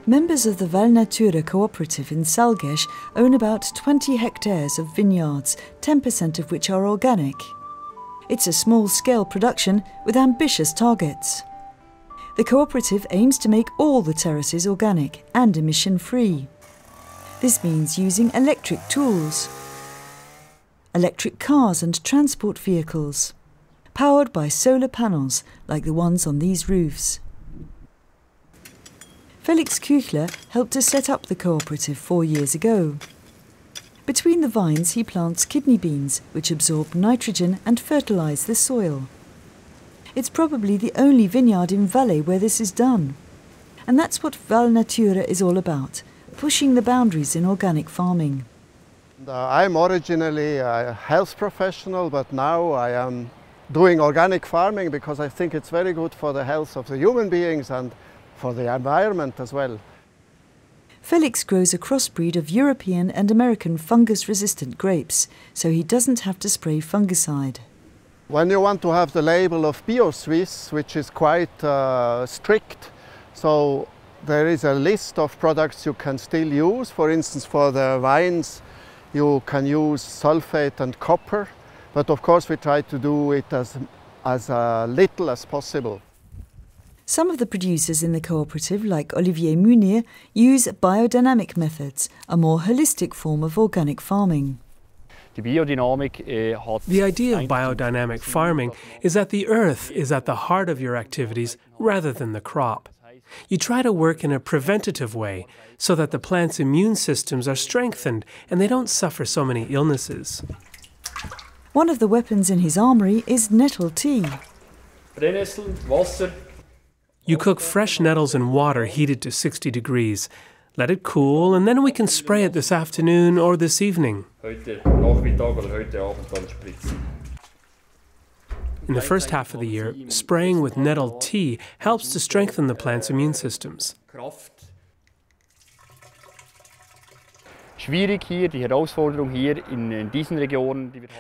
Members of the Valnatura cooperative in Salgesch own about 20 hectares of vineyards, 10% of which are organic. It's a small-scale production with ambitious targets. The cooperative aims to make all the terraces organic and emission-free. This means using electric tools, electric cars and transport vehicles, powered by solar panels like the ones on these roofs. Felix Küchler helped to set up the cooperative 4 years ago. Between the vines he plants kidney beans, which absorb nitrogen and fertilise the soil. It's probably the only vineyard in Valais where this is done. And that's what Valnatura is all about, pushing the boundaries in organic farming. I'm originally a health professional, but now I am doing organic farming because I think it's very good for the health of the human beings and for the environment as well. Felix grows a crossbreed of European and American fungus-resistant grapes, so he doesn't have to spray fungicide. When you want to have the label of BioSuisse, which is quite strict, so there is a list of products you can still use. For instance, for the vines, you can use sulfate and copper, but of course we try to do it as little as possible. Some of the producers in the cooperative, like Olivier Munir, use biodynamic methods, a more holistic form of organic farming. The idea of biodynamic farming is that the earth is at the heart of your activities rather than the crop. You try to work in a preventative way so that the plant's immune systems are strengthened and they don't suffer so many illnesses. One of the weapons in his armoury is nettle tea. You cook fresh nettles in water heated to 60 degrees. Let it cool, and then we can spray it this afternoon or this evening. In the first half of the year, spraying with nettle tea helps to strengthen the plant's immune systems.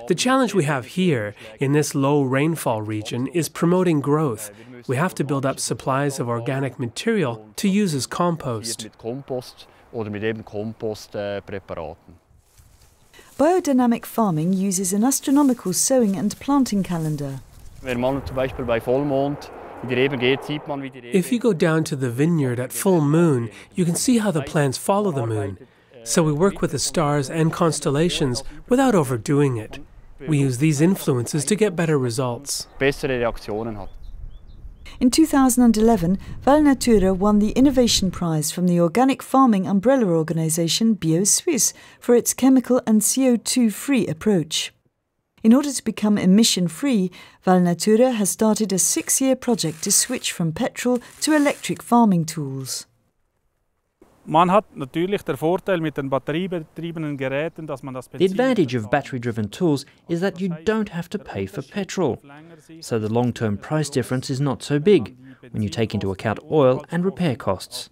The challenge we have here, in this low rainfall region, is promoting growth. We have to build up supplies of organic material to use as compost. Biodynamic farming uses an astronomical sowing and planting calendar. If you go down to the vineyard at full moon, you can see how the plants follow the moon. So we work with the stars and constellations without overdoing it. We use these influences to get better results. In 2011, Valnatura won the Innovation Prize from the organic farming umbrella organisation BioSuisse for its chemical and CO2-free approach. In order to become emission-free, Valnatura has started a 6-year project to switch from petrol to electric farming tools. The advantage of battery-driven tools is that you don't have to pay for petrol, so the long-term price difference is not so big when you take into account oil and repair costs.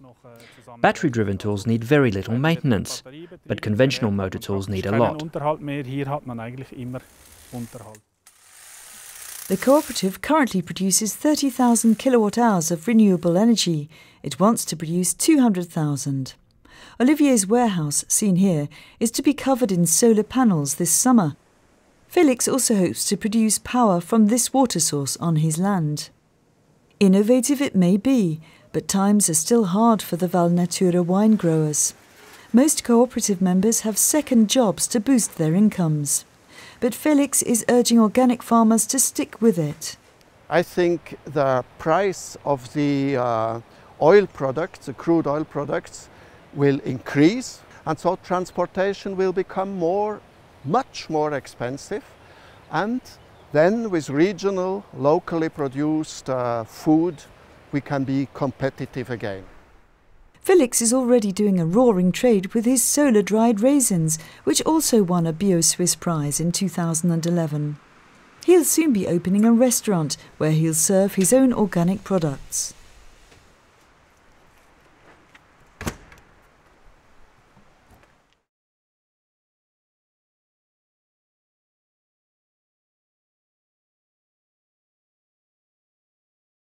Battery-driven tools need very little maintenance, but conventional motor tools need a lot. The cooperative currently produces 30,000 kilowatt-hours of renewable energy. It wants to produce 200,000. Olivier's warehouse, seen here, is to be covered in solar panels this summer. Felix also hopes to produce power from this water source on his land. Innovative it may be, but times are still hard for the Valnatura wine growers. Most cooperative members have second jobs to boost their incomes. But Felix is urging organic farmers to stick with it. I think the price of the oil products, the crude oil products, will increase, and so transportation will become much more expensive. And then with regional, locally produced food, we can be competitive again. Felix is already doing a roaring trade with his solar-dried raisins, which also won a BioSuisse prize in 2011. He'll soon be opening a restaurant where he'll serve his own organic products.